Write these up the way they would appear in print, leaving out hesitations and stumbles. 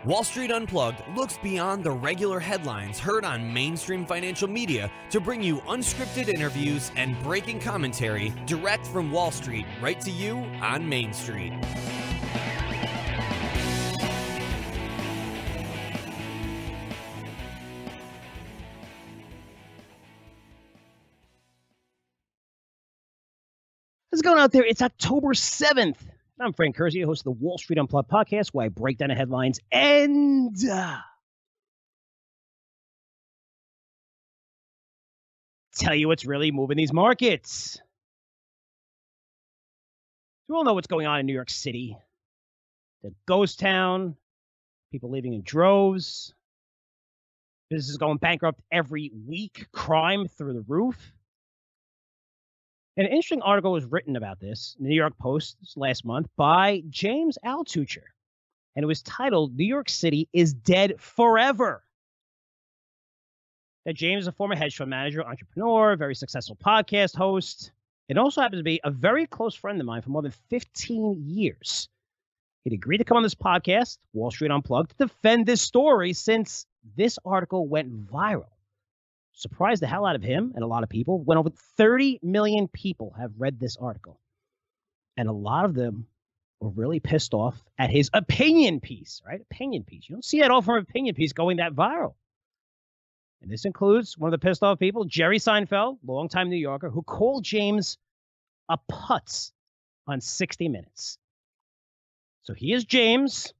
Wall Street Unplugged looks beyond the regular headlines heard on mainstream financial media to bring you unscripted interviews and breaking commentary direct from Wall Street right to you on Main Street. What's going on out there? It's October 7th. I'm Frank Curzio, host of the Wall Street Unplugged podcast, where I break down the headlines and tell you what's really moving these markets. We all know what's going on in New York City. The ghost town, people leaving in droves, businesses going bankrupt every week, crime through the roof. An interesting article was written about this in the New York Post last month by James Altucher, and it was titled, "New York City is Dead Forever." Now, James is a former hedge fund manager, entrepreneur, very successful podcast host. It also happens to be a very close friend of mine for more than 15 years. He'd agreed to come on this podcast, Wall Street Unplugged, to defend this story since this article went viral. Surprised the hell out of him and a lot of people. When over 30 million people have read this article. And a lot of them were really pissed off at his opinion piece, right? Opinion piece. You don't see that all from an opinion piece going that viral. And this includes one of the pissed off people, Jerry Seinfeld, longtime New Yorker, who called James a putz on 60 Minutes. So here's James,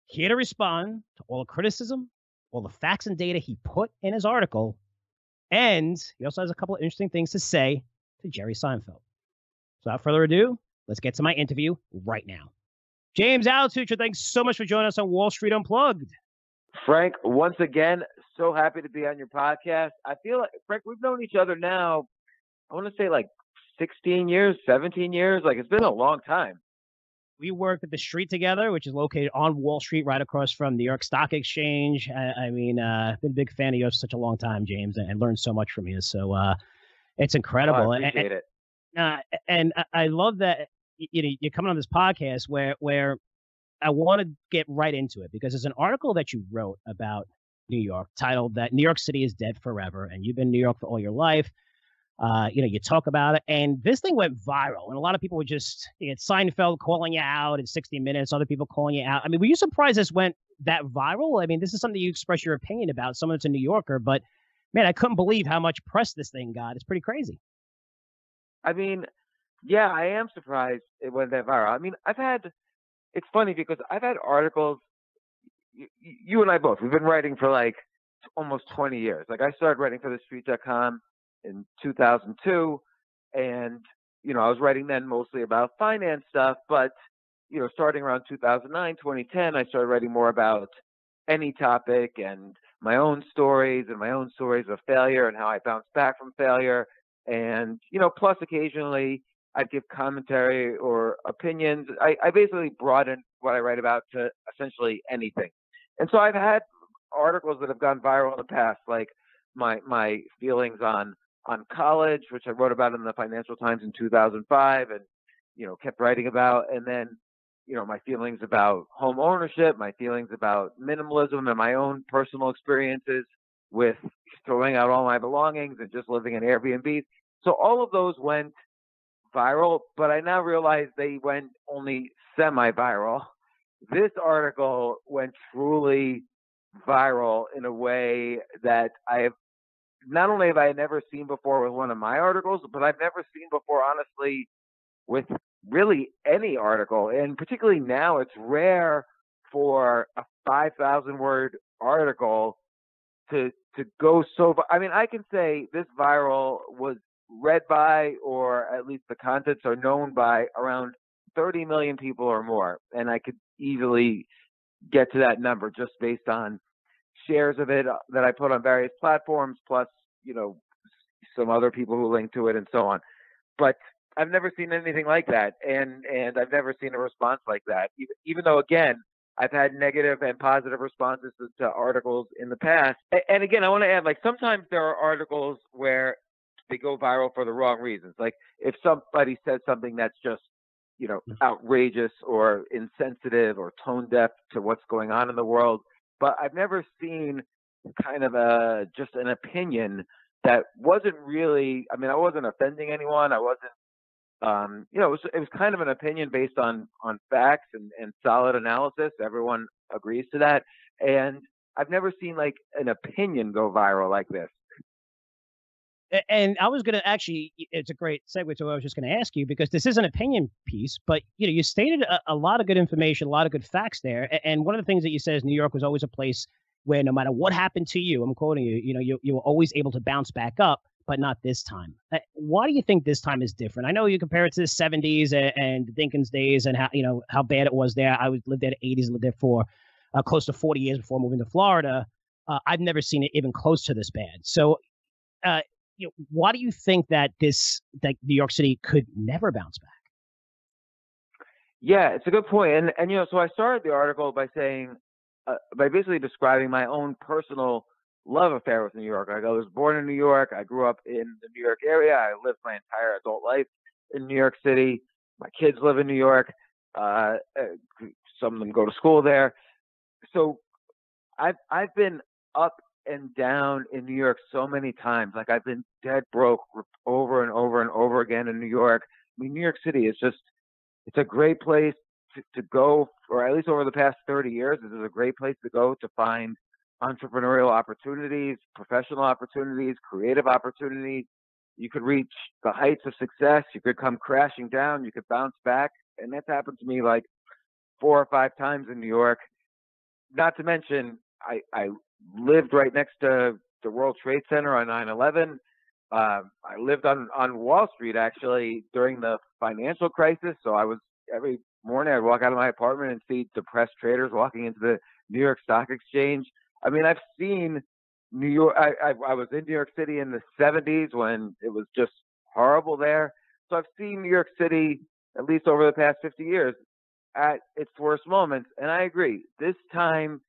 here to respond to all the criticism, all the facts and data he put in his article, and he also has a couple of interesting things to say to Jerry Seinfeld. So without further ado, let's get to my interview right now. James Altucher, thanks so much for joining us on Wall Street Unplugged. Frank, once again, so happy to be on your podcast. I feel like, Frank, we've known each other now, I want to say like 16 years, 17 years. Like, it's been a long time. We worked at the street together, which is located on Wall Street, right across from New York Stock Exchange. I've been a big fan of yours for such a long time, James, and learned so much from you. So it's incredible. I appreciate it. And I love that you're coming on this podcast where I want to get right into it, because there's an article that you wrote about New York titled that New York City is dead forever, and you've been in New York for all your life. You talk about it, and this thing went viral, and a lot of people were just, Seinfeld calling you out in 60 Minutes, other people calling you out. I mean, were you surprised this went that viral? I mean, this is something you express your opinion about, someone that's a New Yorker, but man, I couldn't believe how much press this thing got. It's pretty crazy. I mean, yeah, I am surprised it went that viral. I mean, it's funny because I've had articles, you and I both, we've been writing for like almost 20 years. Like, I started writing for TheStreet.com in 2002, and I was writing then mostly about finance stuff, but starting around 2009, 2010, I started writing more about any topic and my own stories of failure and how I bounced back from failure, and plus occasionally I'd give commentary or opinions. I basically broaden what I write about to essentially anything. And so I've had articles that have gone viral in the past, like my feelings on college, which I wrote about in the Financial Times in 2005 and, kept writing about. And then, my feelings about home ownership, my feelings about minimalism and my own personal experiences with throwing out all my belongings and just living in Airbnb. So all of those went viral, but I now realize they went only semi-viral. This article went truly viral in a way that not only have I never seen before with one of my articles, but I've never seen before, honestly, with really any article. And particularly now, it's rare for a 5,000-word article to go so far. I mean, I can say this viral was read by, or at least the contents are known by, around 30 million people or more. And I could easily get to that number just based on shares of it that I put on various platforms, plus, some other people who link to it and so on. But I've never seen anything like that. And I've never seen a response like that, even though, again, I've had negative and positive responses to articles in the past. And again, I want to add, like, sometimes there are articles where they go viral for the wrong reasons. Like, if somebody says something that's just outrageous or insensitive or tone deaf to what's going on in the world. But I've never seen kind of just an opinion that wasn't really, I mean, I wasn't offending anyone. I wasn't, it was kind of an opinion based on facts and solid analysis. Everyone agrees to that. And I've never seen like an opinion go viral like this. And I was going to actually, it's a great segue to what I was just going to ask you, because this is an opinion piece, but you stated a lot of good information, a lot of good facts there. And one of the things that you said is New York was always a place where no matter what happened to you, I'm quoting you, you were always able to bounce back up, but not this time. Why do you think this time is different? I know you compare it to the 70s and the Dinkins days and how bad it was there. I lived there in the 80s, lived there for close to 40 years before moving to Florida. I've never seen it even close to this bad. So, why do you think that New York City could never bounce back? Yeah, it's a good point. And so I started the article by saying, by basically describing my own personal love affair with New York. I was born in New York. I grew up in the New York area. I lived my entire adult life in New York City. My kids live in New York. Some of them go to school there. So I've been up and down in New York so many times. Like I've been dead broke over and over and over again in New York. I mean, New York City is it's a great place to go, or at least over the past 30 years, this is a great place to go to find entrepreneurial opportunities, professional opportunities, creative opportunities. You could reach the heights of success. You could come crashing down. You could bounce back. And that's happened to me like 4 or 5 times in New York. Not to mention, I lived right next to the World Trade Center on 9/11. I lived on Wall Street actually during the financial crisis. So every morning I'd walk out of my apartment and see depressed traders walking into the New York Stock Exchange. I mean, I've seen New York. I was in New York City in the 70s when it was just horrible there. So I've seen New York City, at least over the past 50 years, at its worst moments. And I agree, this time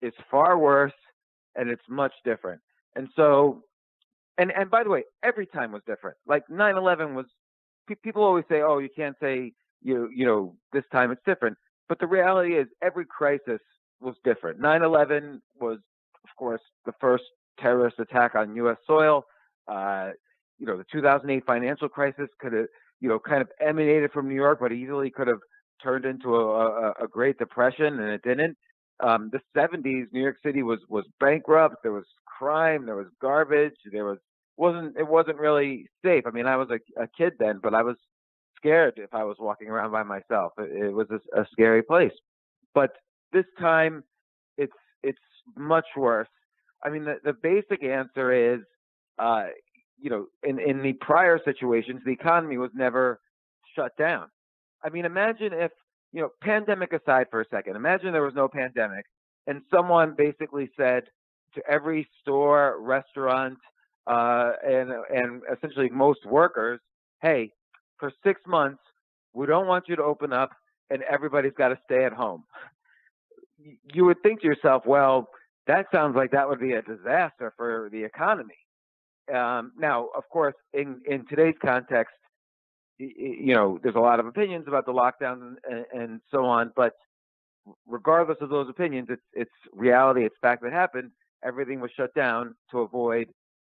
is far worse and it's much different. And so, and by the way, every time was different. Like 9/11 was, people always say, oh, you can't say, this time it's different. But the reality is every crisis was different. 9/11 was, of course, the first terrorist attack on U.S. soil. The 2008 financial crisis could have, kind of emanated from New York, but easily could have turned into a Great Depression, and it didn't. The 70s, New York City was bankrupt. There was crime. There was garbage. It wasn't really safe. I mean, I was a kid then, but I was scared if I was walking around by myself. It was a scary place. But this time, it's much worse. I mean, the basic answer is, in the prior situations, the economy was never shut down. I mean, imagine if, pandemic aside for a second, imagine there was no pandemic and someone basically said to every store, restaurant, and essentially most workers, hey, for 6 months, we don't want you to open up and everybody's got to stay at home. You would think to yourself, well, that sounds like that would be a disaster for the economy. Now, of course, in today's context, there's a lot of opinions about the lockdown and so on, but regardless of those opinions, it's reality, it's fact that happened. Everything was shut down to avoid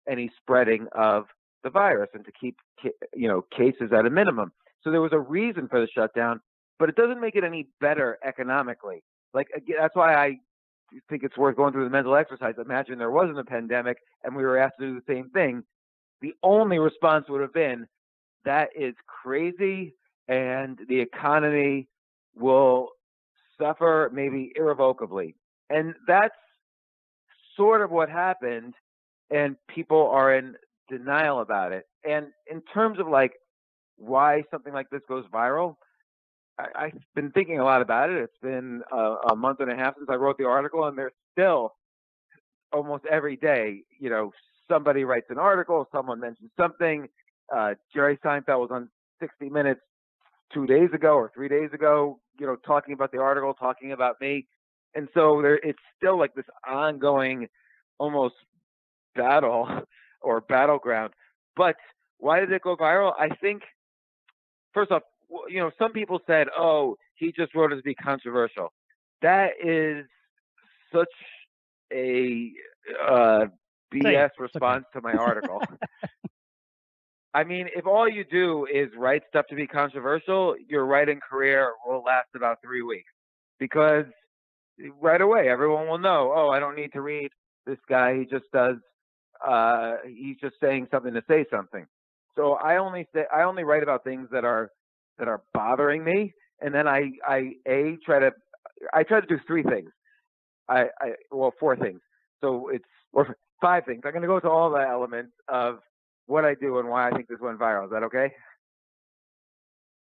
any spreading of the virus and to keep, cases at a minimum. So there was a reason for the shutdown, but it doesn't make it any better economically. Like, again, that's why I think it's worth going through the mental exercise. Imagine there wasn't a pandemic and we were asked to do the same thing. The only response would have been, that is crazy, and the economy will suffer maybe irrevocably. And that's sort of what happened, and people are in denial about it. And in terms of like why something like this goes viral, I've been thinking a lot about it. It's been a month and a half since I wrote the article, and there's still almost every day, somebody writes an article, someone mentions something. Jerry Seinfeld was on 60 Minutes 2 days ago or 3 days ago, talking about the article, talking about me. And so it's still like this ongoing almost battle or battleground. But why did it go viral? I think, first off, some people said, "Oh, he just wrote it to be controversial." That is such a BS response to my article. I mean, if all you do is write stuff to be controversial, your writing career will last about 3 weeks, because right away everyone will know, oh, I don't need to read this guy. He just does. He's just saying something to say something. So I only write about things that are bothering me, and then I try to do 3 things. Well, 4 things. So or 5 things. I'm going to go to all the elements of what I do and why I think this went viral. Is that okay?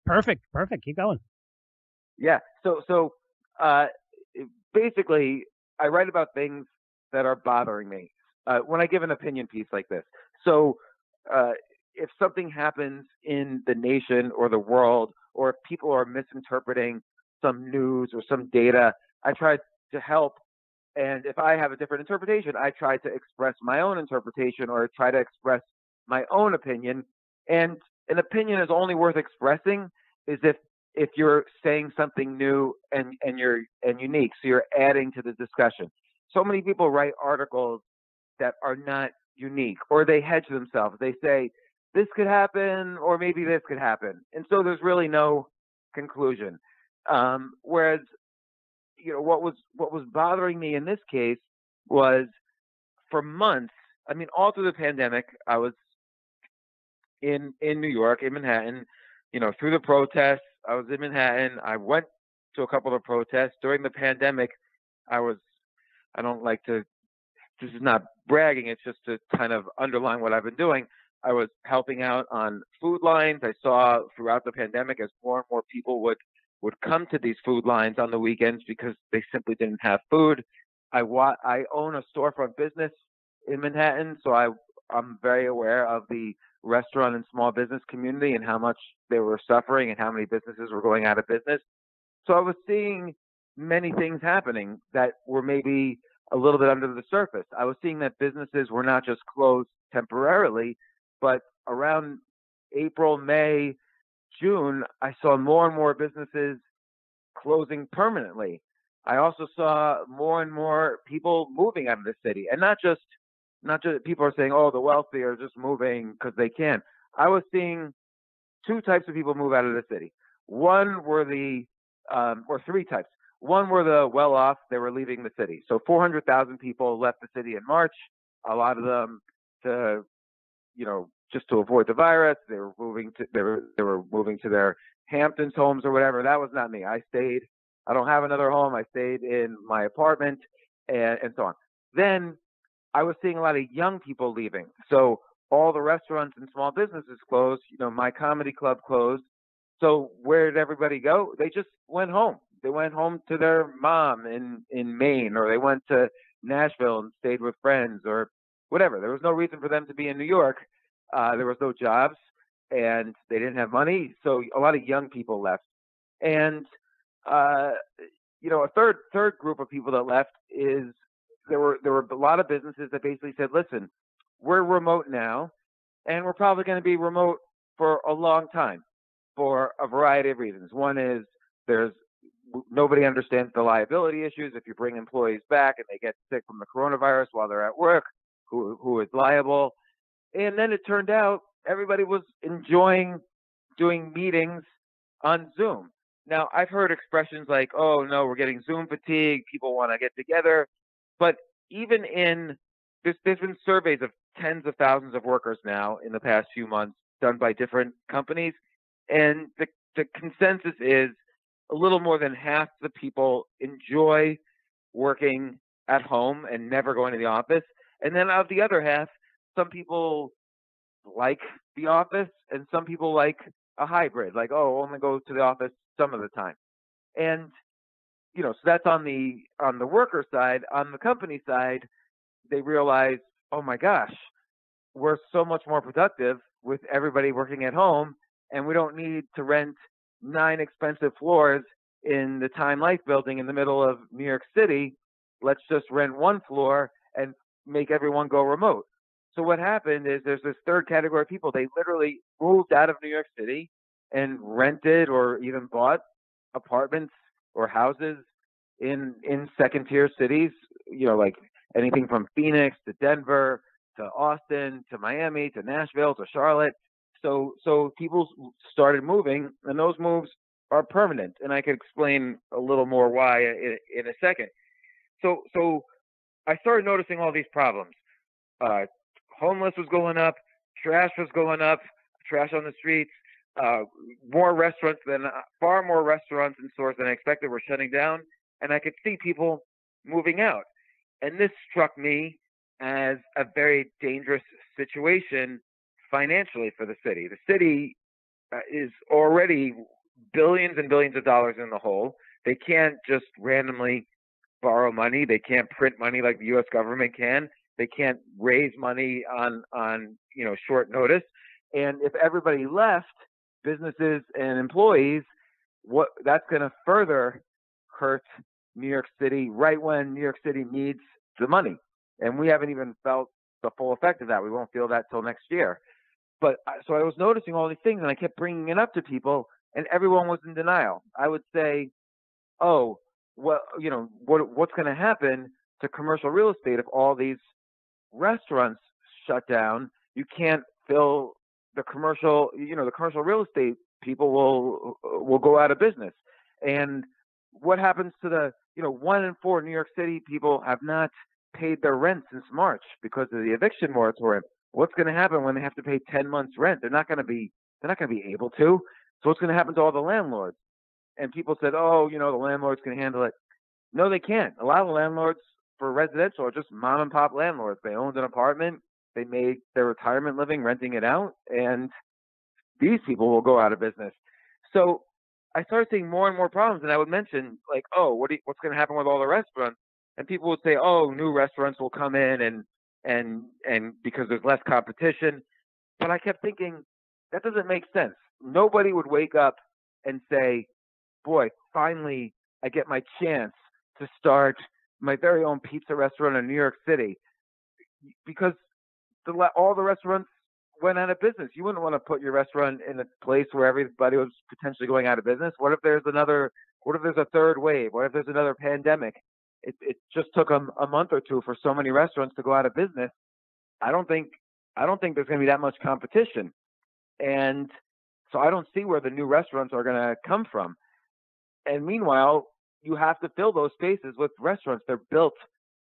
Perfect. Keep going. Yeah. So basically, I write about things that are bothering me when I give an opinion piece like this. So if something happens in the nation or the world, or if people are misinterpreting some news or some data, I try to help. And if I have a different interpretation, I try to express my own interpretation, or try to express my own opinion. And an opinion is only worth expressing is if you're saying something new and unique, so you're adding to the discussion. So many people write articles that are not unique, or they hedge themselves. They say this could happen, or maybe this could happen, and so there's really no conclusion. Whereas, what was bothering me in this case was, for months, I mean, all through the pandemic, I was in New York, in Manhattan, through the protests. I was in Manhattan. I went to a couple of protests during the pandemic. I don't like to, this is not bragging, it's just to kind of underline what I've been doing. I was helping out on food lines. I saw throughout the pandemic, as more and more people would come to these food lines on the weekends because they simply didn't have food. I own a storefront business in Manhattan, so I'm very aware of the restaurant and small business community and how much they were suffering and how many businesses were going out of business. So I was seeing many things happening that were maybe a little bit under the surface. I was seeing that businesses were not just closed temporarily, but around April, May, June, I saw more and more businesses closing permanently. I also saw more and more people moving out of the city, and not just people are saying, oh, the wealthy are just moving because they can. I was seeing 2 types of people move out of the city. One were or 3 types. One were the well-off. They were leaving the city. So 400,000 people left the city in March. A lot of them to, just to avoid the virus. They were moving to their Hamptons homes or whatever. That was not me. I stayed. I don't have another home. I stayed in my apartment and so on. Then I was seeing a lot of young people leaving. So all the restaurants and small businesses closed. My comedy club closed. So where did everybody go? They just went home. They went home to their mom in Maine, or they went to Nashville and stayed with friends, or whatever. There was no reason for them to be in New York. There was no jobs, and they didn't have money. So a lot of young people left. And a third group of people that left is there were a lot of businesses that basically said, listen, we're remote now, and we're probably going to be remote for a long time for a variety of reasons. One is nobody understands the liability issues. If you bring employees back and they get sick from the coronavirus while they're at work, who is liable? And then it turned out everybody was enjoying doing meetings on Zoom. Now, I've heard expressions like, oh, no, we're getting Zoom fatigue. People want to get together. But even there's been surveys of tens of thousands of workers now in the past few months done by different companies. And the consensus is a little more than half the people enjoy working at home and never going to the office. And then of the other half, some people like the office and some people like a hybrid, like, oh, only go to the office some of the time. And, so that's on the worker side. On the company side, they realize, oh my gosh, we're so much more productive with everybody working at home, and we don't need to rent 9 expensive floors in the Time Life building in the middle of New York City. Let's just rent 1 floor and make everyone go remote. So what happened is there's this third category of people. They literally moved out of New York City. and rented or even bought apartments or houses in second-tier cities, like anything from Phoenix to Denver to Austin to Miami to Nashville to Charlotte. So people started moving, and those moves are permanent. And I could explain a little more why in a second. So I started noticing all these problems. Homeless was going up, trash was going up, trash on the streets. Far more restaurants and stores than I expected were shutting down, and I could see people moving out. And this struck me as a very dangerous situation financially for the city. The city is already billions and billions of dollars in the hole. They can't just randomly borrow money. They can't print money like the U.S. government can. They can't raise money on short notice. And if everybody left, businesses and employees, that's going to further hurt New York City right when New York City needs the money. And we haven't even felt the full effect of that. We won't feel that till next year. But so I was noticing all these things, and I kept bringing it up to people, and everyone was in denial. I would say, oh, well, what's going to happen to commercial real estate if all these restaurants shut down? You can't fill the commercial real estate people will go out of business. And what happens to the 1 in 4 New York City people have not paid their rent since March because of the eviction moratorium? What's going to happen when they have to pay 10 months rent? They're not going to be able to. So what's going to happen to all the landlords? And people said, oh, the landlords can handle it. No, they can't. A lot of landlords for residential are just mom and pop landlords. They owned an apartment. They made their retirement living renting it out, and these people will go out of business. So I started seeing more and more problems, and I would mention, like, oh, what's going to happen with all the restaurants? And people would say, oh, new restaurants will come in and because there's less competition. But I kept thinking, that doesn't make sense. Nobody would wake up and say, boy, finally I get my chance to start my very own pizza restaurant in New York City, because all the restaurants went out of business. You wouldn't want to put your restaurant in a place where everybody was potentially going out of business. What if there's a third wave? What if there's another pandemic? It just took a month or two for so many restaurants to go out of business. I don't think there's going to be that much competition. And so I don't see where the new restaurants are going to come from. And meanwhile, you have to fill those spaces with restaurants. They're built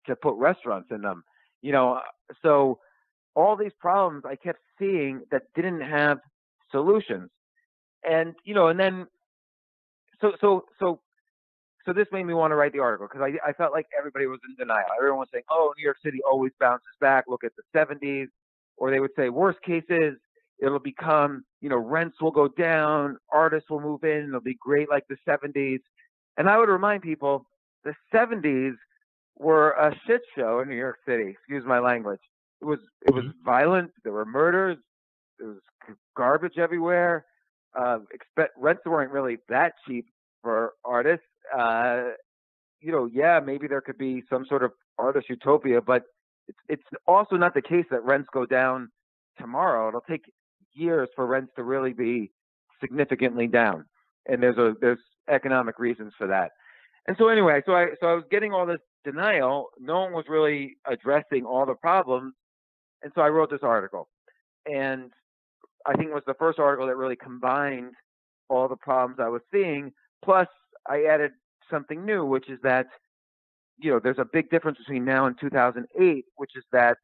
to put restaurants in them. So all these problems I kept seeing that didn't have solutions. And, and then, so this made me want to write the article, because I felt like everybody was in denial. Everyone was saying, oh, New York City always bounces back. Look at the 70s. Or they would say, worst cases, it'll become, rents will go down, artists will move in, it'll be great like the 70s. And I would remind people, the 70s were a shit show in New York City. Excuse my language. It was violent. There were murders. There was garbage everywhere. Rents weren't really that cheap for artists. Maybe there could be some sort of artist utopia, but it's also not the case that rents go down tomorrow. It'll take years for rents to really be significantly down, and there's economic reasons for that. And so anyway, so I was getting all this denial. No one was really addressing all the problems, and so I wrote this article. And I think it was the first article that really combined all the problems I was seeing. Plus, I added something new, which is that, there's a big difference between now and 2008, which is that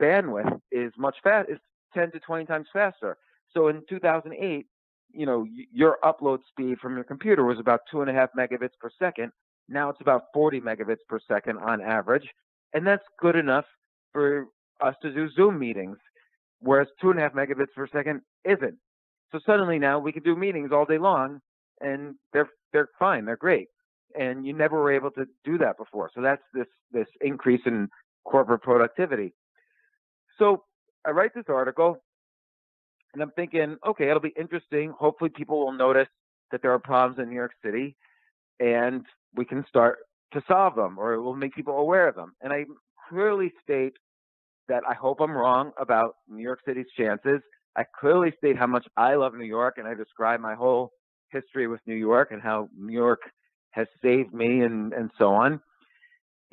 bandwidth is much is 10 to 20 times faster. So in 2008, your upload speed from your computer was about 2.5 megabits per second. Now it's about 40 megabits per second on average. And that's good enough for us to do Zoom meetings, whereas 2.5 megabits per second isn't. So suddenly now we can do meetings all day long, and they're fine, they're great. And you never were able to do that before. So that's this increase in corporate productivity. So I write this article, and I'm thinking, okay, it'll be interesting. Hopefully people will notice that there are problems in New York City, and we can start to solve them, or it will make people aware of them. And I clearly state that I hope I'm wrong about New York City's chances. I clearly state how much I love New York, and I describe my whole history with New York and how New York has saved me and so on.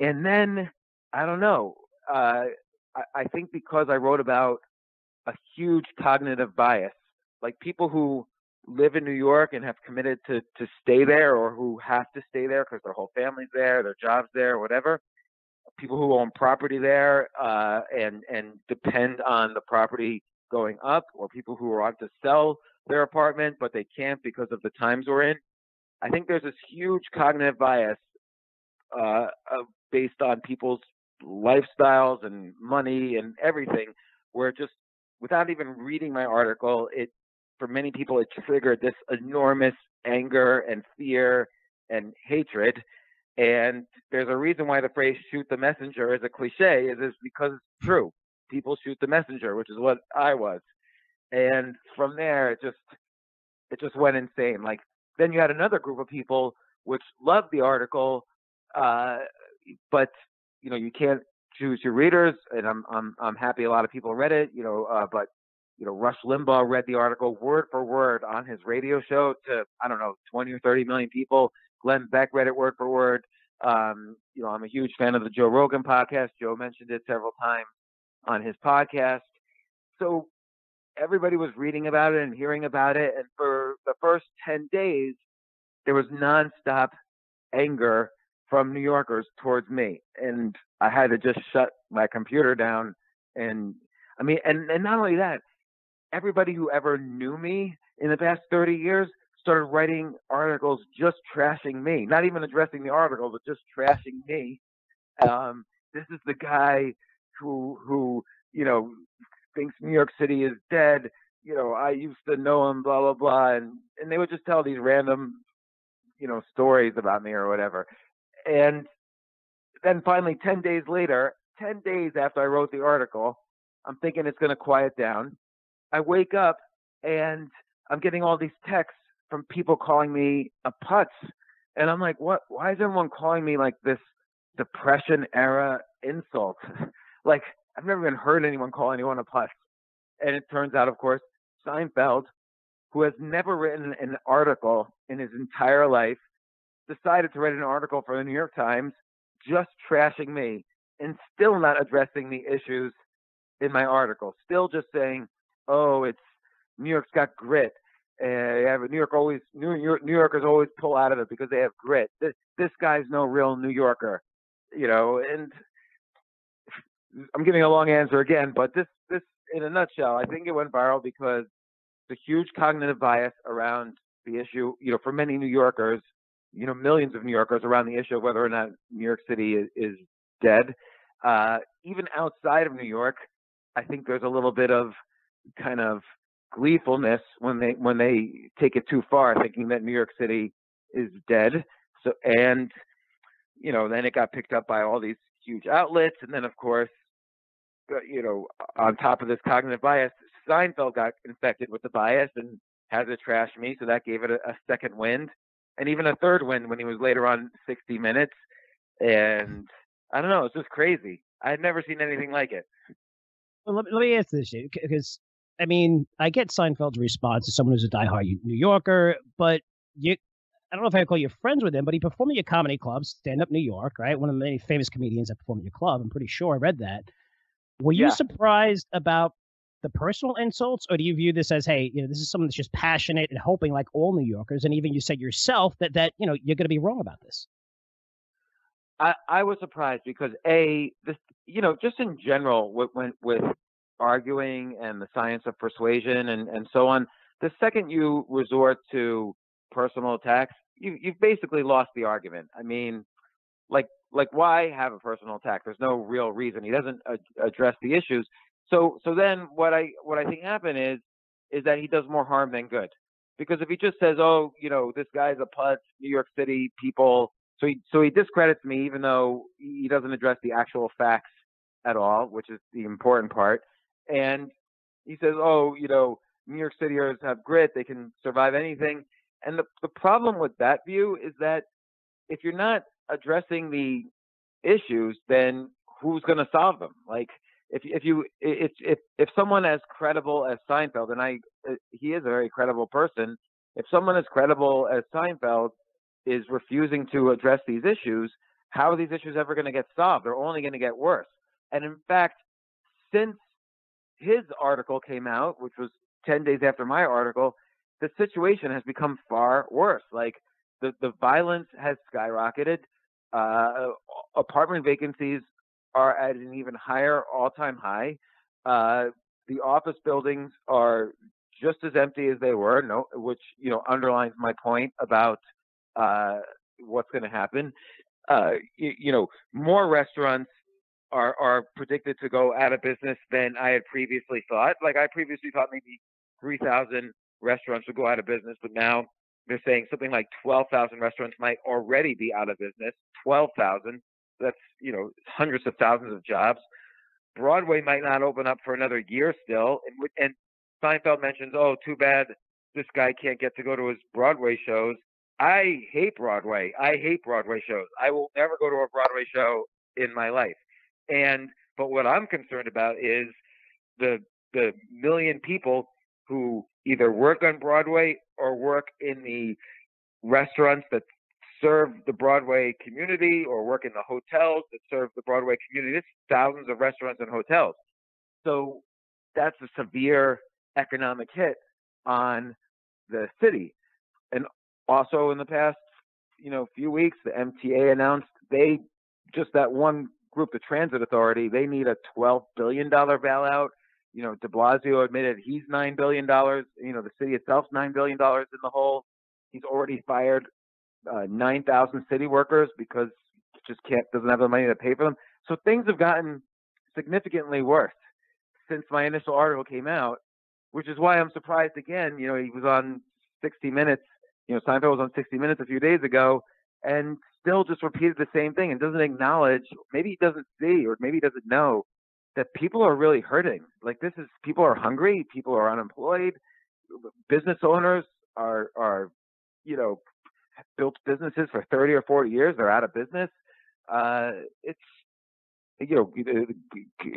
And then I don't know. I think because I wrote about a huge cognitive bias, like people who live in New York and have committed to stay there, or who have to stay there because their whole family's there, their job's there, whatever. People who own property there and depend on the property going up, or people who want to sell their apartment but they can't because of the times we're in. I think there's this huge cognitive bias uh, based on people's lifestyles and money and everything, where just without even reading my article, it for many people it triggered this enormous anger and fear and hatred. And there's a reason why the phrase "shoot the messenger" is a cliche, is because it's true. People shoot the messenger, which is what I was. And from there, it just went insane. Like then you had another group of people which loved the article, uh, but you can't choose your readers, and I'm happy a lot of people read it. But Rush Limbaugh read the article word for word on his radio show to, I don't know, 20 or 30 million people. Glenn Beck read it word for word. I'm a huge fan of the Joe Rogan podcast. Joe mentioned it several times on his podcast. So everybody was reading about it and hearing about it. And for the first 10 days, there was nonstop anger from New Yorkers towards me. And I had to just shut my computer down. And I mean, and not only that, everybody who ever knew me in the past 30 years started writing articles just trashing me, not even addressing the article, but just trashing me. This is the guy who thinks New York City is dead. I used to know him, blah blah blah, and they would just tell these random stories about me or whatever. And then finally, 10 days later, 10 days after I wrote the article, I'm thinking it's going to quiet down. I wake up and I'm getting all these texts from people calling me a putz. And I'm like, what? Why is everyone calling me like this Depression era insult? Like, I've never even heard anyone call anyone a putz. And it turns out, of course, Seinfeld, who has never written an article in his entire life, decided to write an article for the New York Times just trashing me and still not addressing the issues in my article. Still just saying, oh, it's New York's got grit. New Yorkers always pull out of it because they have grit. This guy's no real New Yorker, and I'm giving a long answer again, but this in a nutshell, I think it went viral because the huge cognitive bias around the issue, for many New Yorkers, millions of New Yorkers around the issue of whether or not New York City is dead. Even outside of New York, I think there's a little bit of kind of gleefulness when they take it too far, thinking that New York City is dead. So, and then it got picked up by all these huge outlets, and then of course, on top of this cognitive bias, Seinfeld got infected with the bias and had to trash me, so that gave it a second wind, and even a third wind when he was later on 60 Minutes. And I don't know, it's just crazy. I had never seen anything like it. Well, let me ask this, because I mean, I get Seinfeld's response as someone who's a diehard New Yorker, but I don't know if I call you friends with him, but he performed at your comedy club, Stand Up New York, right? One of the many famous comedians that performed at your club. I'm pretty sure I read that. Were you surprised about the personal insults, or do you view this as, hey, this is someone that's just passionate and hoping, like all New Yorkers, and even you said yourself that you're going to be wrong about this? I was surprised because just in general with arguing and the science of persuasion and so on, the second you resort to personal attacks, you've basically lost the argument. I mean, like why have a personal attack? There's no real reason. He doesn't address the issues. So then what I think happened is that he does more harm than good. Because if he just says, oh, this guy's a putz, New York City people, so he discredits me even though he doesn't address the actual facts at all, which is the important part. And he says, oh, New York Cityers have grit, they can survive anything. And the problem with that view is that if you're not addressing the issues, then who's going to solve them? Like, if someone as credible as Seinfeld, and he is a very credible person, if someone as credible as Seinfeld is refusing to address these issues, how are these issues ever going to get solved? They're only going to get worse. And in fact, since his article came out, which was 10 days after my article, the situation has become far worse. Like the violence has skyrocketed. Apartment vacancies are at an even higher all-time high. The office buildings are just as empty as they were, which underlines my point about what's going to happen. More restaurants are predicted to go out of business than I had previously thought. Like I previously thought maybe 3,000 restaurants would go out of business, but now they're saying something like 12,000 restaurants might already be out of business. 12,000. That's, hundreds of thousands of jobs. Broadway might not open up for another year still. And Seinfeld mentions, oh, too bad this guy can't get to go to his Broadway shows. I hate Broadway. I hate Broadway shows. I will never go to a Broadway show in my life. But what I'm concerned about is the million people who either work on Broadway or work in the restaurants that serve the Broadway community or work in the hotels that serve the Broadway community. It's thousands of restaurants and hotels. So that's a severe economic hit on the city. And also in the past, few weeks, the MTA announced that one group, the Transit Authority, they need a $12 billion bailout. De Blasio admitted he's $9 billion. The city itself's $9 billion in the hole. He's already fired 9,000 city workers because he just doesn't have the money to pay for them. So things have gotten significantly worse since my initial article came out, which is why I'm surprised again. He was on 60 Minutes. Seinfeld was on 60 Minutes a few days ago and still just repeated the same thing and doesn't acknowledge, maybe he doesn't see or maybe he doesn't know that people are really hurting. Like people are hungry, people are unemployed, business owners are built businesses for 30 or 40 years, they're out of business.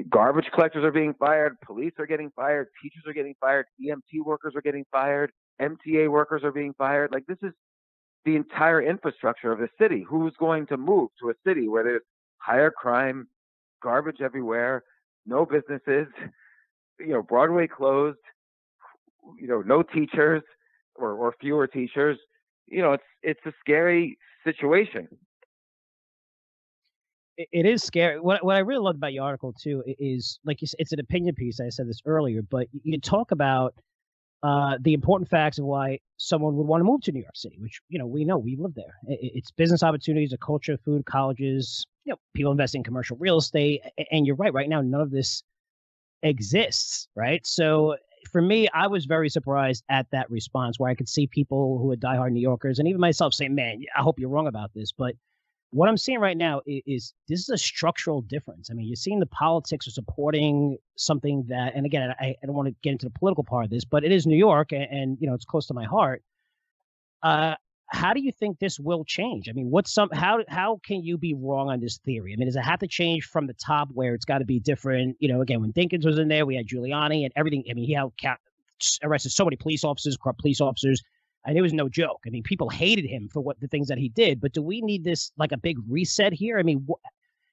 Garbage collectors are being fired, police are getting fired, teachers are getting fired, EMT workers are getting fired, MTA workers are being fired. Like this is the entire infrastructure of the city. Who's going to move to a city where there's higher crime, garbage everywhere, no businesses, Broadway closed, no teachers or fewer teachers. It's a scary situation. It is scary. What I really loved about your article too is, like you said, it's an opinion piece. I said this earlier, but you talk about the important facts of why someone would want to move to New York City, which we know, we've lived there. It's business opportunities, a culture, food, colleges. People invest in commercial real estate, and you're right. Right now, none of this exists, right? So for me, I was very surprised at that response, where I could see people who are diehard New Yorkers, and even myself, saying, "Man, I hope you're wrong about this." But what I'm seeing right now is this is a structural difference. I mean, you're seeing the politics are supporting something that, and again, I don't want to get into the political part of this, but it is New York, and it's close to my heart. How do you think this will change? I mean, how can you be wrong on this theory? I mean, does it have to change from the top, where it's got to be different? Again, when Dinkins was in there, we had Giuliani and everything. I mean, he arrested so many police officers, corrupt police officers. And it was no joke. I mean, people hated him for the things that he did. But do we need this, like, a big reset here? I mean,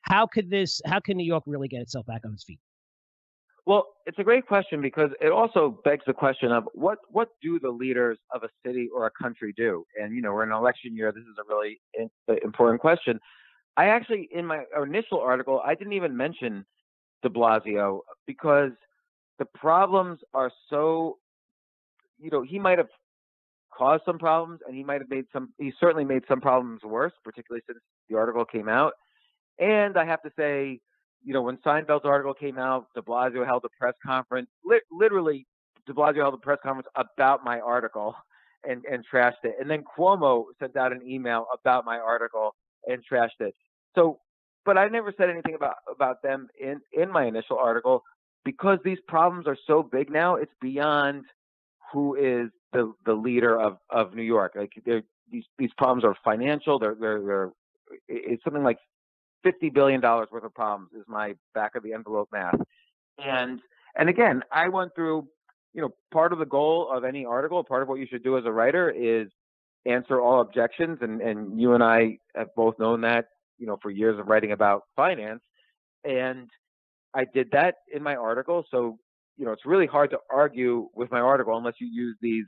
how can New York really get itself back on its feet? Well, it's a great question, because it also begs the question of what do the leaders of a city or a country do? And, we're in an election year. This is a really important question. I actually, in my initial article, I didn't even mention de Blasio, because the problems are so, he might have caused some problems, and he certainly made some problems worse, particularly since the article came out. And I have to say, when Seinfeld's article came out, de Blasio held a press conference. Literally, de Blasio held a press conference about my article and trashed it. And then Cuomo sent out an email about my article and trashed it. So, but I never said anything about them in my initial article, because these problems are so big now. It's beyond who is the leader of New York. Like these problems are financial. It's something like $50 billion worth of problems is my back of the envelope math. And again, I went through, part of the goal of any article, part of what you should do as a writer is answer all objections. And you and I have both known that, for years of writing about finance. And I did that in my article. So, it's really hard to argue with my article unless you use these,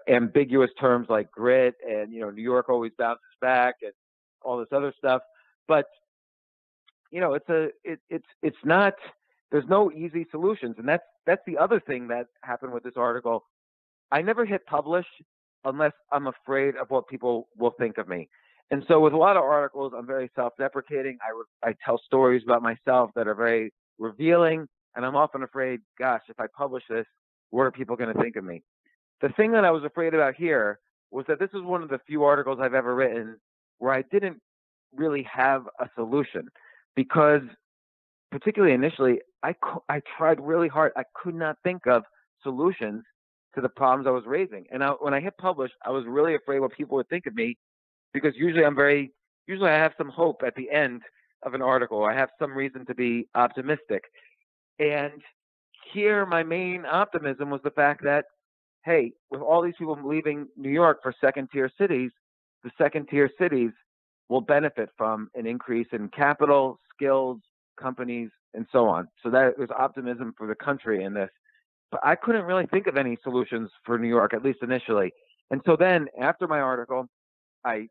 ambiguous terms like grit and, New York always bounces back and all this other stuff. But, it's not, there's no easy solutions. And that's the other thing that happened with this article. I never hit publish unless I'm afraid of what people will think of me. And so with a lot of articles, I'm very self-deprecating. I tell stories about myself that are very revealing, and I'm often afraid, gosh, if I publish this, what are people going to think of me? The thing that I was afraid about here was that this was one of the few articles I've ever written where I didn't really have a solution, because particularly initially, I tried really hard. I could not think of solutions to the problems I was raising. And when I hit publish, I was really afraid what people would think of me, because usually I have some hope at the end of an article. I have some reason to be optimistic. And here, my main optimism was the fact that, hey, with all these people leaving New York for second-tier cities, the second-tier cities will benefit from an increase in capital, skills, companies, and so on. So that there's optimism for the country in this. But I couldn't really think of any solutions for New York, at least initially. And so then after my article, I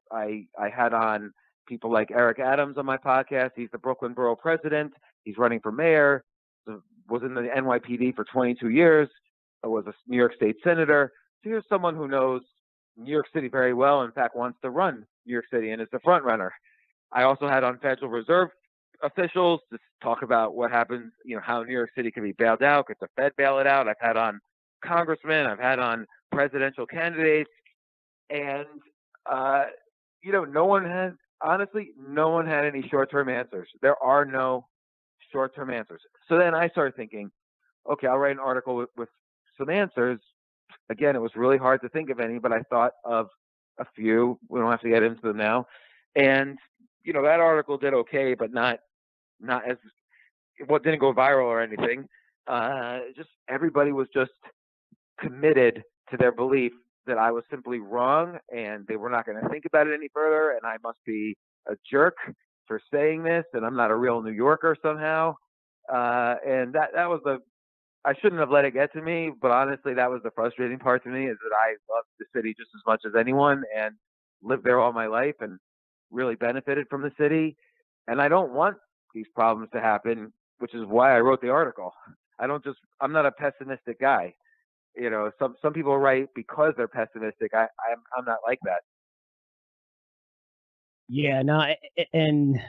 had on people like Eric Adams on my podcast. He's the Brooklyn Borough president. He's running for mayor, was in the NYPD for 22 years, was a New York State senator. So here's someone who knows New York City very well, in fact, wants to run New York City and is the front runner. I also had on Federal Reserve officials to talk about what happens, how New York City can be bailed out. Could the Fed bail it out? I've had on congressmen. I've had on presidential candidates. And, no one had any short-term answers. There are no short-term answers. So then I started thinking, okay, I'll write an article with some answers. Again, it was really hard to think of any, but I thought of a few. We don't have to get into them now. And, that article did okay, but not as, didn't go viral or anything. Just everybody was just committed to their belief that I was simply wrong and they were not going to think about it any further, and I must be a jerk for saying this, and I'm not a real New Yorker somehow. And that was I shouldn't have let it get to me, but honestly, that was the frustrating part to me, is that I loved the city just as much as anyone and lived there all my life and really benefited from the city. And I don't want these problems to happen, which is why I wrote the article. I'm not a pessimistic guy. Some people write because they're pessimistic. I'm not like that. Yeah, no, and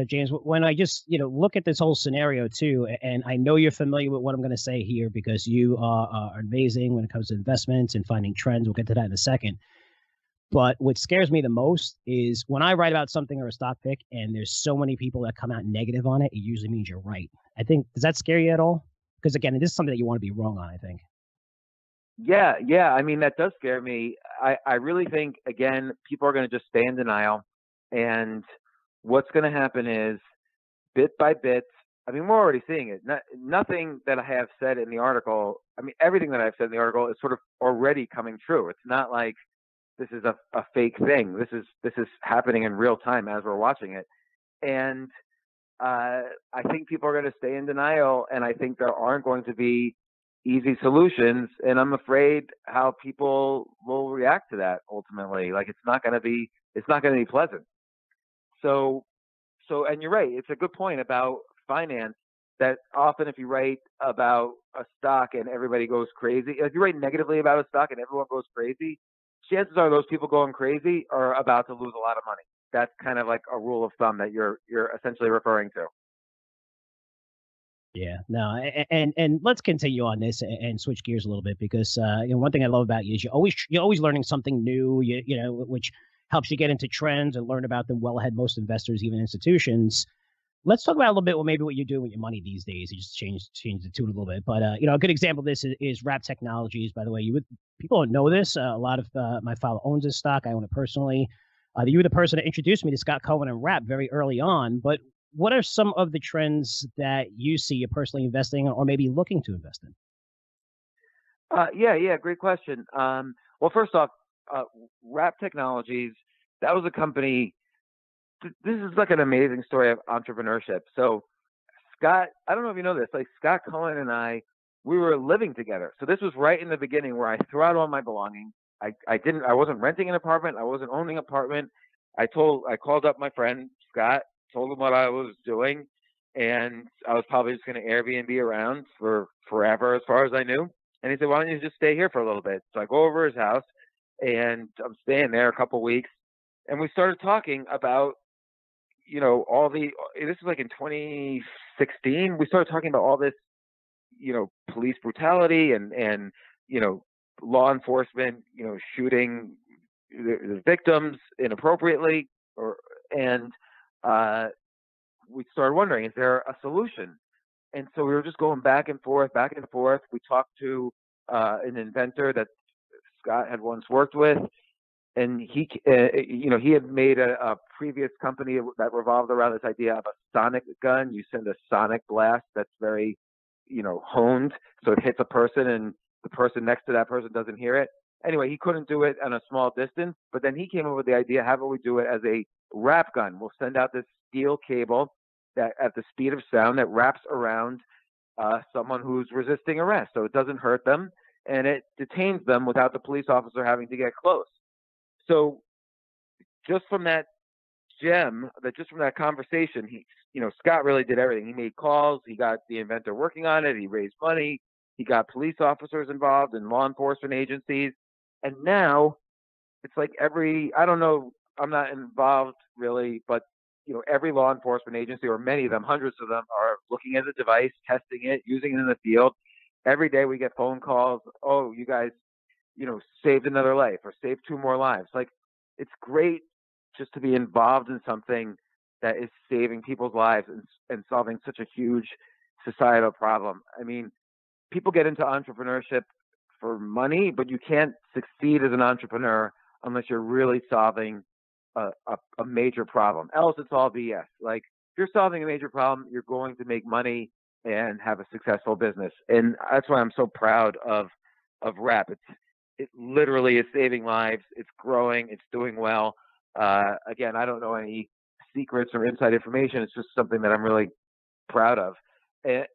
James, when I just look at this whole scenario too, and I know you're familiar with what I'm going to say here because you are amazing when it comes to investments and finding trends. We'll get to that in a second. But what scares me the most is when I write about something or a stock pick, and there's so many people that come out negative on it. It usually means you're right. I think, does that scare you at all? Because again, this is something that you want to be wrong on, I think. Yeah. I mean, that does scare me. I really think, again, people are going to just stay in denial. And what's going to happen is, bit by bit, I mean, we're already seeing it. Nothing that I have said in the article, I mean, everything that I've said in the article is sort of already coming true. It's not like this is a fake thing. This is happening in real time as we're watching it. And I think people are going to stay in denial, and I think there aren't going to be easy solutions, and I'm afraid how people will react to that ultimately. Like, it's not going to be pleasant. So, and you're right. It's a good point about finance, that often if you write about a stock and everybody goes crazy, if you write negatively about a stock and everyone goes crazy, chances are those people going crazy are about to lose a lot of money. That's kind of like a rule of thumb that you're essentially referring to. Yeah, no, and let's continue on this and switch gears a little bit, because one thing I love about you is you're always learning something new. Which helps you get into trends and learn about them well ahead most investors, even institutions. Let's talk about a little bit what you're doing with your money these days. You just change the tune a little bit, but a good example of this is Wrap Technologies. By the way, people don't know this. A lot of my father owns this stock. I own it personally. You were the person that introduced me to Scott Cohen and Wrap very early on, but what are some of the trends that you see you're personally investing in or maybe looking to invest in? Yeah, great question. Well, first off, Wrap Technologies, that was a company. This is like an amazing story of entrepreneurship. So Scott, I don't know if you know this, like Scott Cohen and I, we were living together. So this was right in the beginning where I threw out all my belongings. I wasn't renting an apartment. I wasn't owning an apartment. I called up my friend Scott, told him what I was doing, and I was probably just going to Airbnb around for forever as far as I knew. And he said, why don't you just stay here for a little bit? So I go over his house, and I'm staying there a couple weeks, and we started talking about, this is like in 2016, we started talking about all this, police brutality and law enforcement, shooting the victims inappropriately, and we started wondering, is there a solution? And so we were just going back and forth. We talked to an inventor that Scott had once worked with, and he had made a previous company that revolved around this idea of a sonic gun. You send a sonic blast that's very, honed, so it hits a person and the person next to that person doesn't hear it. Anyway, he couldn't do it on a small distance, but then he came up with the idea, how about we do it as a wrap gun? We'll send out this steel cable that at the speed of sound that wraps around someone who's resisting arrest, so it doesn't hurt them and it detains them without the police officer having to get close. So just from that conversation, Scott really did everything. He made calls, he got the inventor working on it, he raised money, he got police officers involved and law enforcement agencies. And now it's like I don't know, I'm not involved really, but every law enforcement agency, or many of them, hundreds of them, are looking at the device, testing it, using it in the field. Every day we get phone calls, oh, you guys, saved another life or saved 2 more lives. Like, it's great just to be involved in something that is saving people's lives and solving such a huge societal problem. I mean, people get into entrepreneurship for money, but you can't succeed as an entrepreneur unless you're really solving a major problem. Else it's all BS. Like, if you're solving a major problem, you're going to make money and have a successful business. And that's why I'm so proud of Wrap. It literally is saving lives. It's growing. It's doing well. Again, I don't know any secrets or inside information. It's just something that I'm really proud of.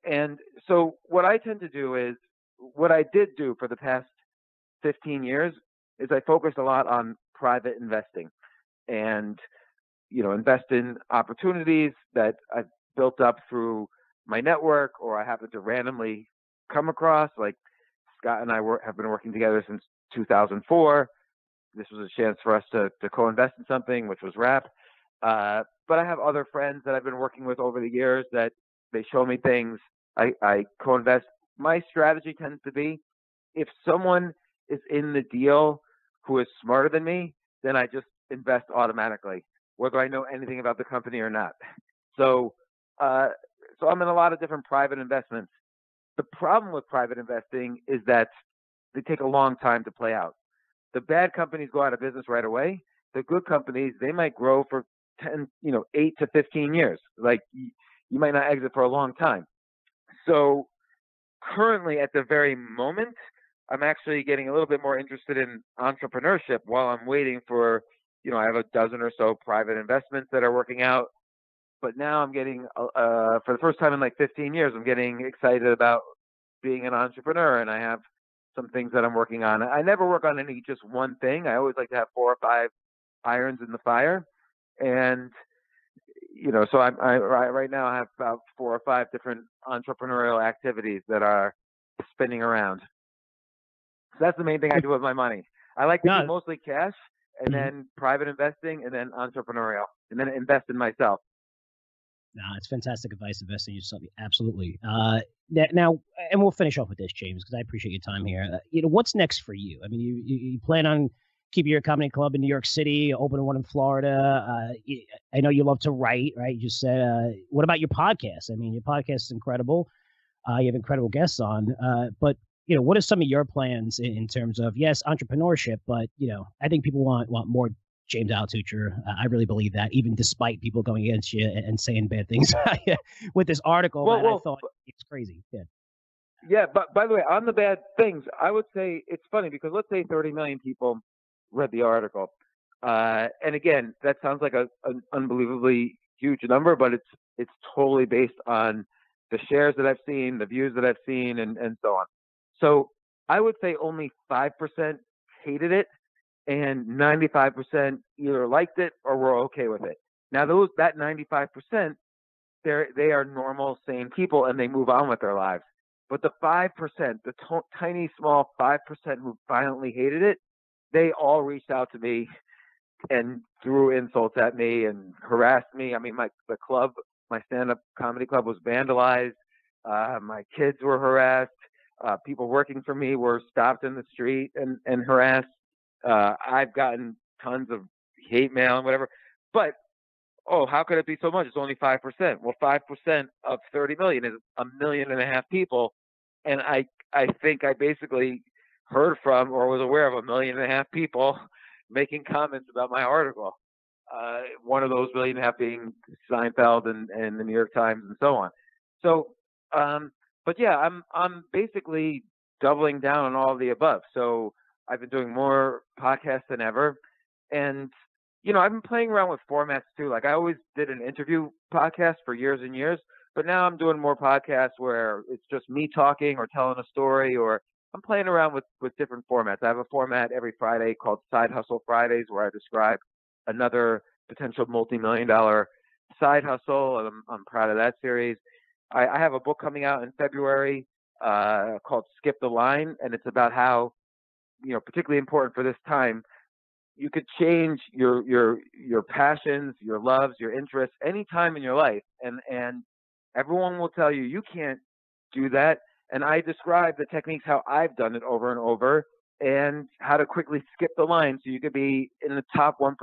And so what I tend to do is, what I did do for the past 15 years is I focused a lot on private investing and, invest in opportunities that I've built up through my network or I happen to randomly come across. Like, Scott and I have been working together since 2004. This was a chance for us to co-invest in something, which was Wrap. But I have other friends that I've been working with over the years that they show me things. I co-invest. My strategy tends to be, if someone is in the deal who is smarter than me, then I just invest automatically, whether I know anything about the company or not. So I'm in a lot of different private investments. The problem with private investing is that they take a long time to play out. The bad companies go out of business right away. The good companies, they might grow for 8 to 15 years. Like, you might not exit for a long time. So currently, at the very moment, I'm actually getting a little bit more interested in entrepreneurship while I'm waiting for, I have a dozen or so private investments that are working out. But now I'm getting, for the first time in like 15 years, I'm getting excited about being an entrepreneur, and I have some things that I'm working on. I never work on any just one thing. I always like to have 4 or 5 irons in the fire. And, so I right now I have about 4 or 5 different entrepreneurial activities that are spinning around. So that's the main thing I do with my money. I like to do mostly cash, and then private investing, and then entrepreneurial, and then invest in myself. No, it's fantastic advice. Investing in yourself, absolutely. Now, and we'll finish off with this, James, because I appreciate your time here. What's next for you? I mean, you plan on keeping your comedy club in New York City, opening one in Florida. I know you love to write, right? You just said, what about your podcast? I mean, your podcast is incredible. You have incredible guests on. But what are some of your plans in terms of, yes, entrepreneurship, but I think people want more James Altucher. I really believe that, even despite people going against you and saying bad things with this article. I thought it's crazy. Yeah. Yeah, but by the way, on the bad things, I would say it's funny because let's say 30 million people read the article. And again, that sounds like an unbelievably huge number, but it's totally based on the shares that I've seen, the views that I've seen, and so on. So I would say only 5% hated it, and 95% either liked it or were okay with it. Now, that 95%, they are normal, sane people, and they move on with their lives. But the 5%, the tiny, small 5% who violently hated it, they all reached out to me and threw insults at me and harassed me. I mean, my stand-up comedy club was vandalized. My kids were harassed. People working for me were stopped in the street and harassed. I've gotten tons of hate mail and whatever. But, how could it be so much? It's only 5%. Well, 5% of 30 million is 1.5 million people. And I think I basically heard from or was aware of 1.5 million people making comments about my article. One of those 1.5 million being Seinfeld and the New York Times and so on. So, but yeah, I'm basically doubling down on all of the above. So I've been doing more podcasts than ever. And, I've been playing around with formats too. Like I always did an interview podcast for years and years, but now I'm doing more podcasts where it's just me talking or telling a story, or I'm playing around with different formats. I have a format every Friday called Side Hustle Fridays where I describe another potential multi-million-dollar side hustle, and I'm proud of that series. I have a book coming out in February called Skip the Line, and it's about how, particularly important for this time, you could change your passions, your loves, your interests any time in your life, and everyone will tell you you can't do that. And I describe the techniques how I've done it over and over, and how to quickly skip the line so you could be in the top 1%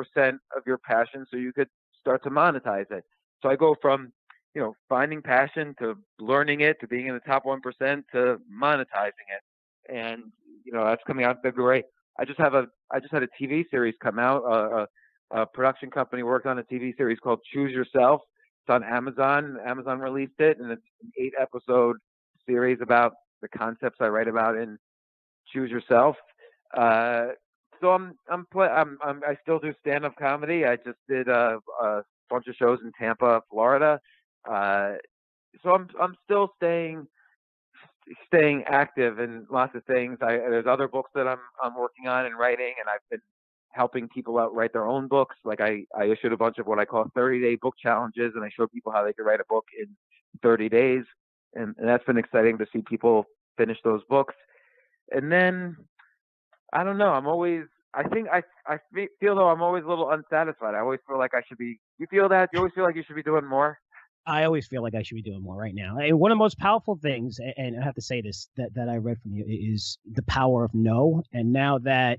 of your passion, so you could start to monetize it. So I go from finding passion to learning it to being in the top 1% to monetizing it, and that's coming out in February. I just had a TV series come out. A production company worked on a TV series called Choose Yourself. It's on Amazon. Amazon released it, and it's an 8-episode series about the concepts I write about in Choose Yourself. So I still do stand-up comedy. I just did a bunch of shows in Tampa, Florida. So I'm still staying active in lots of things. There's other books that I'm working on and writing, and I've been helping people out write their own books. Like I issued a bunch of what I call 30-day book challenges, and I show people how they can write a book in 30 days. And that's been exciting to see people finish those books. And then, I don't know, I feel though I'm always a little unsatisfied. I always feel like I should be, you feel that? You always feel like you should be doing more? I always feel like I should be doing more right now. And one of the most powerful things, and I have to say this, that I read from you is the power of no. And now that,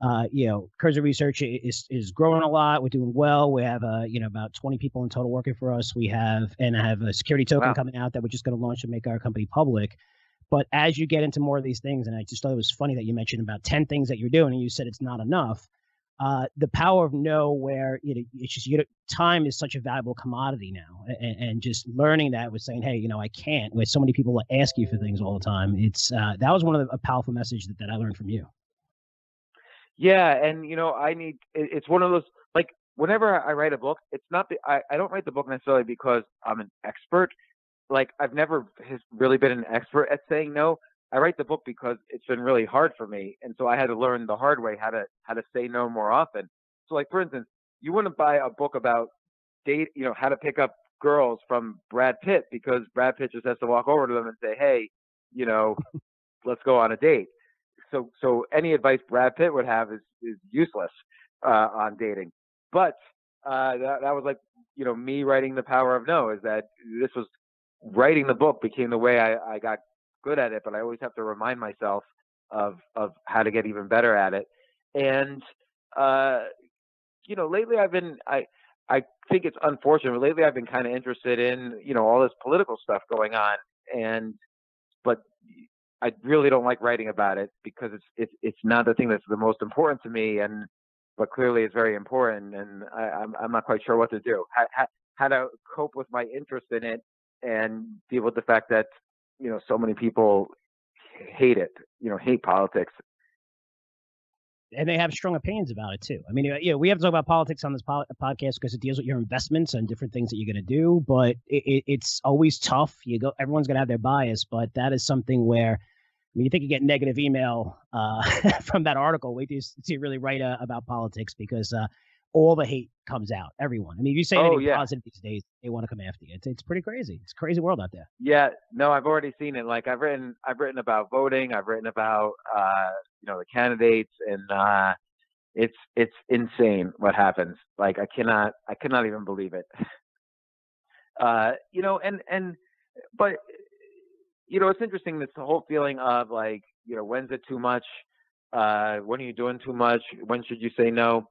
Curzio Research is growing a lot. We're doing well. We have, about 20 people in total working for us. I have a security token coming out that we're just going to launch and make our company public. But as you get into more of these things, and I just thought it was funny that you mentioned about 10 things that you're doing and you said it's not enough. The power of no, where it's just time is such a valuable commodity now, and just learning that with saying, hey, I can't. With so many people that ask you for things all the time, it's that was one of a powerful message that I learned from you. Yeah, and it's one of those, like, whenever I write a book, it's not I don't write the book necessarily because I'm an expert. Like I've never really been an expert at saying no. I write the book because it's been really hard for me, and so I had to learn the hard way how to say no more often. So, like for instance, you wouldn't buy a book about how to pick up girls from Brad Pitt because Brad Pitt just has to walk over to them and say, "Hey, let's go on a date." So any advice Brad Pitt would have is useless on dating. But that was like me writing The Power of No. Is that this was writing the book became the way I got good at it, but I always have to remind myself of how to get even better at it. And lately I think it's unfortunate, but lately I've been kind of interested in all this political stuff going on, but I really don't like writing about it because it's not the thing that's the most important to me. And but clearly it's very important, and I'm not quite sure what to do. How to cope with my interest in it and deal with the fact that so many people hate it, hate politics. And they have strong opinions about it too. I mean, we have to talk about politics on this podcast because it deals with your investments and different things that you're going to do. But it's always tough. Everyone's going to have their bias, but that is something where, I mean, you think you get negative email from that article. Wait till you really write about politics, because all the hate comes out. Everyone. I mean, if you say anything positive these days, they want to come after you. It's pretty crazy. It's a crazy world out there. Yeah, no, I've already seen it. Like I've written about voting. I've written about the candidates, and it's insane what happens. Like I cannot even believe it. But it's interesting, this whole feeling of like, when's it too much? When are you doing too much? When should you say no?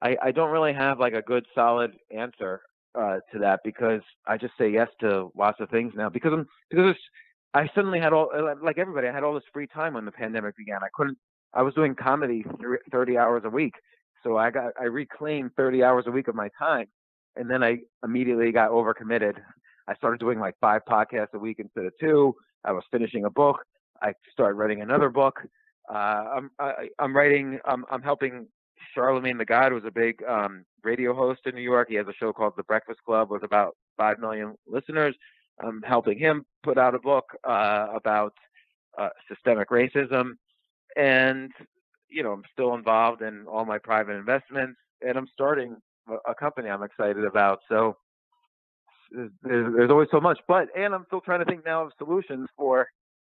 I don't really have like a good solid answer to that, because I just say yes to lots of things now because I suddenly had like everybody, I had all this free time when the pandemic began. I was doing comedy 30 hours a week. So I reclaimed 30 hours a week of my time, and then I immediately got overcommitted. I started doing like 5 podcasts a week instead of 2. I was finishing a book. I started writing another book. I'm helping Charlemagne the God, who's a big radio host in New York. He has a show called The Breakfast Club with about 5 million listeners. I'm helping him put out a book about systemic racism. And, I'm still involved in all my private investments, and I'm starting a company I'm excited about. So there's always so much. And I'm still trying to think now of solutions for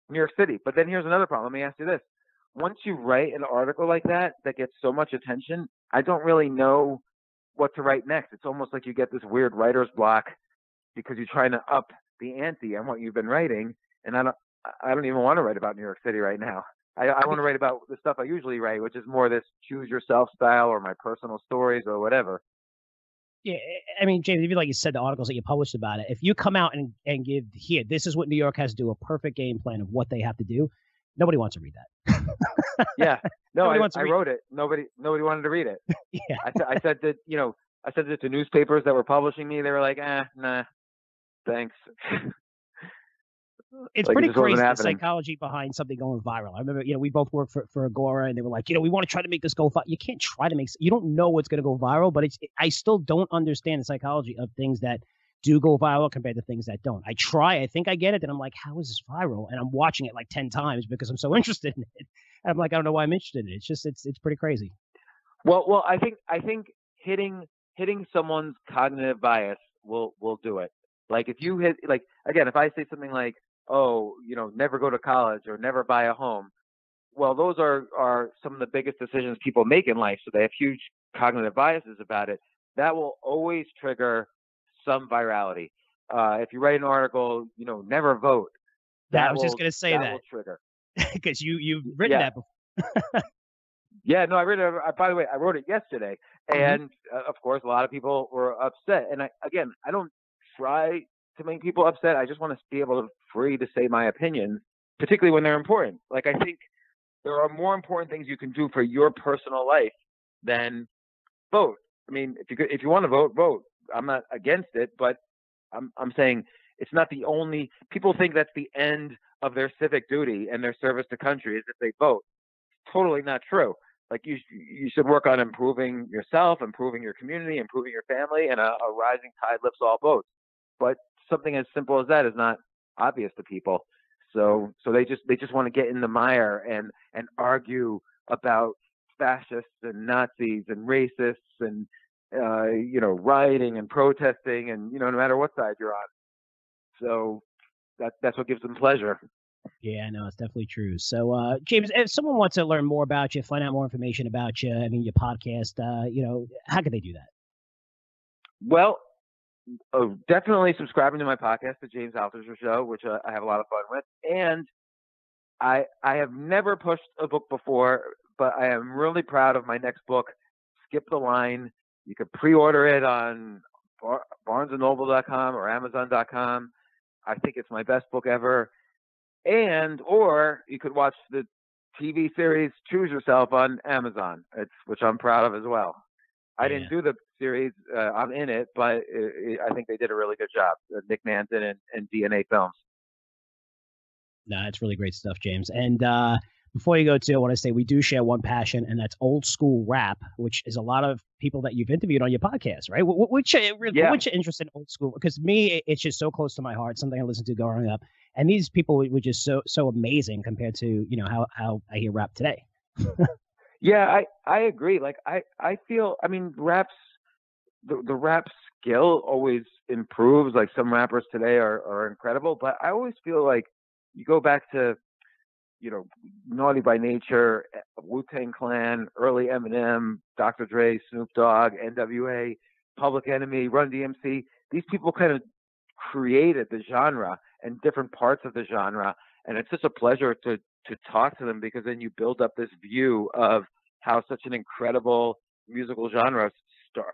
New York City. But then here's another problem. Let me ask you this. Once you write an article like that gets so much attention, I don't really know what to write next. It's almost like you get this weird writer's block because you're trying to up the ante on what you've been writing. And I don't even want to write about New York City right now. I want to write about the stuff I usually write, which is more this choose yourself style or my personal stories or whatever. Yeah, I mean, James, even like you said, the articles that you published about it, if you come out and give here, this is what New York has to do, a perfect game plan of what they have to do, nobody wants to read that. Yeah, no, I wrote it. Nobody wanted to read it. Yeah, I said that, I said that to newspapers that were publishing me. They were like, nah, thanks. It's like pretty crazy, the psychology behind something going viral. I remember, we both worked for Agora, and they were like, we want to try to make this go viral. You can't try to you don't know what's going to go viral, but I still don't understand the psychology of things that do go viral compared to things that don't. I think I get it, and I'm like, how is this viral? And I'm watching it like 10 times because I'm so interested in it. And I'm like, I don't know why I'm interested in it. It's just, it's pretty crazy. Well, I think hitting someone's cognitive bias will do it. Like if you hit, like, again, if I say something like, oh, never go to college or never buy a home. Well, those are some of the biggest decisions people make in life. So they have huge cognitive biases about it. That will always trigger some virality. If you write an article, never vote. I was just going to say that. Will trigger. Because you've written that before. Yeah, no, I read it. By the way, I wrote it yesterday. And of course, a lot of people were upset. And I don't try to make people upset. I just want to be able to free to say my opinions, particularly when they're important. Like, I think there are more important things you can do for your personal life than vote. I mean, if you want to vote. I'm not against it, but I'm saying it's not the only. People think that's the end of their civic duty and their service to country is if they vote. Totally not true. Like you should work on improving yourself, improving your community, improving your family, and a rising tide lifts all boats. But something as simple as that is not obvious to people. So they just want to get in the mire and argue about fascists and Nazis and racists and rioting and protesting and no matter what side you're on. So that's what gives them pleasure. Yeah, no, it's definitely true. So, James, if someone wants to learn more about you, find out more information about you, I mean, your podcast, how can they do that? Well, definitely subscribing to my podcast, The James Altucher Show, which I have a lot of fun with. And I have never pushed a book before, but I am really proud of my next book, Skip the Line. You can pre-order it on barnesandnoble.com or amazon.com. I think it's my best book ever. Or you could watch the TV series Choose Yourself on Amazon, which I'm proud of as well. I didn't do the series. I'm in it, but I think they did a really good job. Nick Manton and DNA Films. No, it's really great stuff, James. And before you go, too, I want to say we do share one passion, and that's old school rap, which is a lot of people that you've interviewed on your podcast, right? Which interest in old school? Because me, it's just so close to my heart, something I listened to growing up. And these people were just so amazing compared to, how I hear rap today. Yeah, I agree. Like, I feel, I mean, the rap skill always improves. Like, some rappers today are incredible, but I always feel like you go back to, Naughty by Nature, Wu-Tang Clan, early Eminem, Dr. Dre, Snoop Dogg, NWA, Public Enemy, Run DMC. These people kind of created the genre and different parts of the genre. And it's such a pleasure to talk to them, because then you build up this view of how such an incredible musical genre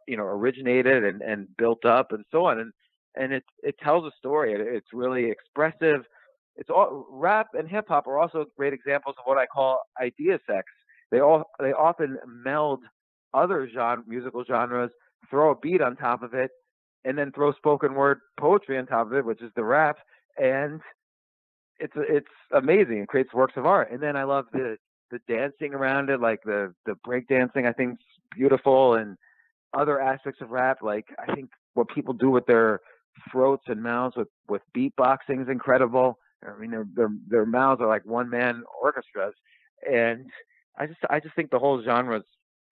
originated and built up and so on. And it tells a story. It's really expressive. It's all rap and hip hop are also great examples of what I call idea sex. They often meld other musical genres, throw a beat on top of it, and then throw spoken word poetry on top of it, which is the rap, and it's amazing. It creates works of art. And then I love the dancing around it, like the break dancing. I think is beautiful, and other aspects of rap, like I think what people do with their throats and mouths with beatboxing is incredible. I mean, their mouths are like one man orchestras, and I just think the whole genre is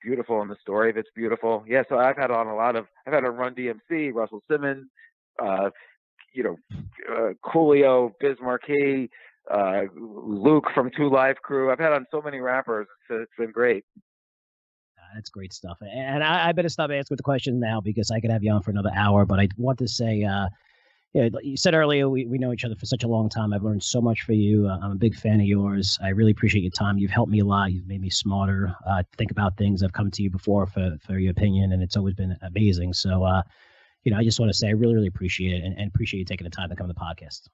beautiful, and the story of it's beautiful. Yeah, so I've had on Run DMC, Russell Simmons, Coolio, Biz Markie, Luke from Two Live Crew. I've had on so many rappers. It's been great. That's great stuff. And I better stop asking the questions now, because I could have you on for another hour. But I want to say, you said earlier we know each other for such a long time. I've learned so much from you. I'm a big fan of yours. I really appreciate your time. You've helped me a lot. You've made me smarter, think about things. I've come to you before for your opinion, and it's always been amazing. So, I just want to say I really, really appreciate it, and appreciate you taking the time to come to the podcast.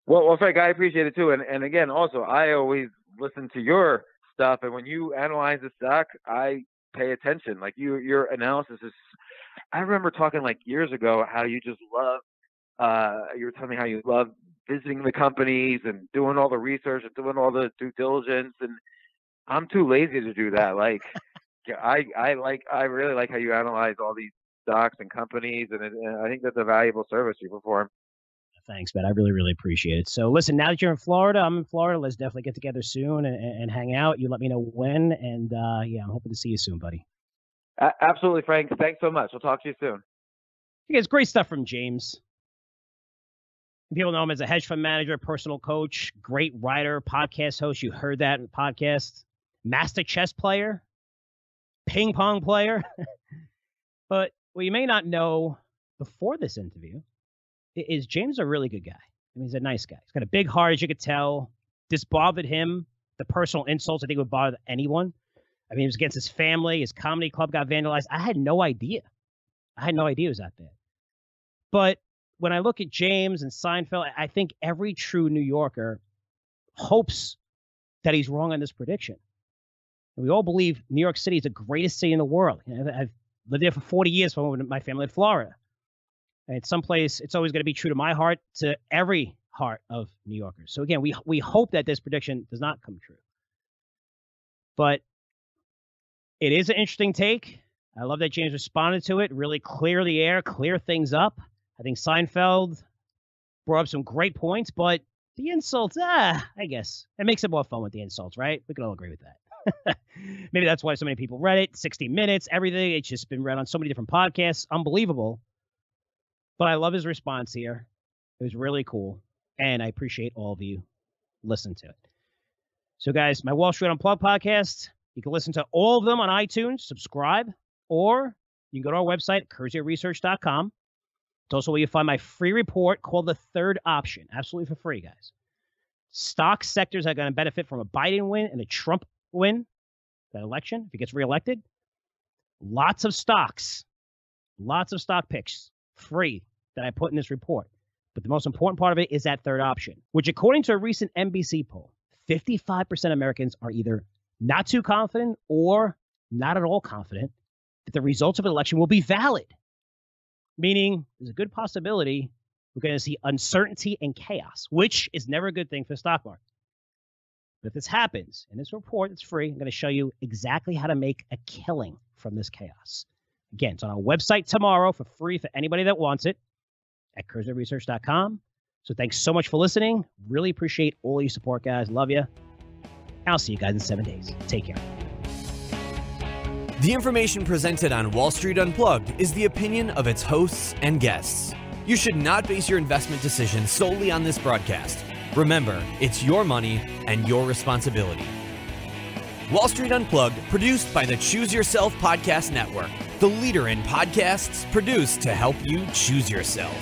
Well, Frank, I appreciate it too. And again, also, I always listen to your stuff, and when you analyze the stock, I pay attention. Like your analysis is. I remember talking like years ago how you just love. You were telling me how you love visiting the companies and doing all the research and doing all the due diligence, and I'm too lazy to do that. Like, I really like how you analyze all these stocks and companies, and I think that's a valuable service you perform. Thanks, man. I really, really appreciate it. So listen, now that you're in Florida, I'm in Florida. Let's definitely get together soon and hang out. You let me know when, and I'm hoping to see you soon, buddy. Absolutely, Frank. Thanks so much. We'll talk to you soon. It's great stuff from James. People know him as a hedge fund manager, personal coach, great writer, podcast host. You heard that in the podcast. Master chess player, ping pong player. But what you may not know before this interview is James is a really good guy. I mean, he's a nice guy. He's got a big heart, as you could tell. This bothered him. The personal insults, I think, would bother anyone. I mean, it was against his family. His comedy club got vandalized. I had no idea. It was that bad. But when I look at James and Seinfeld, I think every true New Yorker hopes that he's wrong on this prediction. And we all believe New York City is the greatest city in the world. I've lived there for 40 years when my family in Florida. And it's someplace, it's always going to be true to my heart, to every heart of New Yorkers. So again, we hope that this prediction does not come true. But it is an interesting take. I love that James responded to it, really clear the air, clear things up. I think Seinfeld brought up some great points, but the insults, I guess it makes it more fun with the insults, right? We can all agree with that. Maybe that's why so many people read it. 60 Minutes, everything. It's just been read on so many different podcasts. Unbelievable. But I love his response here. It was really cool. And I appreciate all of you listening to it. So, guys, my Wall Street Unplugged podcast, you can listen to all of them on iTunes, subscribe, or you can go to our website, curzioresearch.com. It's also where you find my free report called The Third Option. Absolutely for free, guys. Stock sectors are going to benefit from a Biden win and a Trump win, that election, if he gets reelected. Lots of stock picks, free, that I put in this report. But the most important part of it is that third option, which according to a recent NBC poll, 55% of Americans are either not too confident or not at all confident that the results of an election will be valid, meaning there's a good possibility we're going to see uncertainty and chaos, which is never a good thing for the stock market. But if this happens, in this report, it's free, I'm going to show you exactly how to make a killing from this chaos. Again, it's on our website tomorrow for free for anybody that wants it at CurzioResearch.com. So thanks so much for listening. Really appreciate all your support, guys. Love you. I'll see you guys in 7 days. Take care. The information presented on Wall Street Unplugged is the opinion of its hosts and guests. You should not base your investment decisions solely on this broadcast. Remember, it's your money and your responsibility. Wall Street Unplugged, produced by the Choose Yourself Podcast Network, the leader in podcasts produced to help you choose yourself.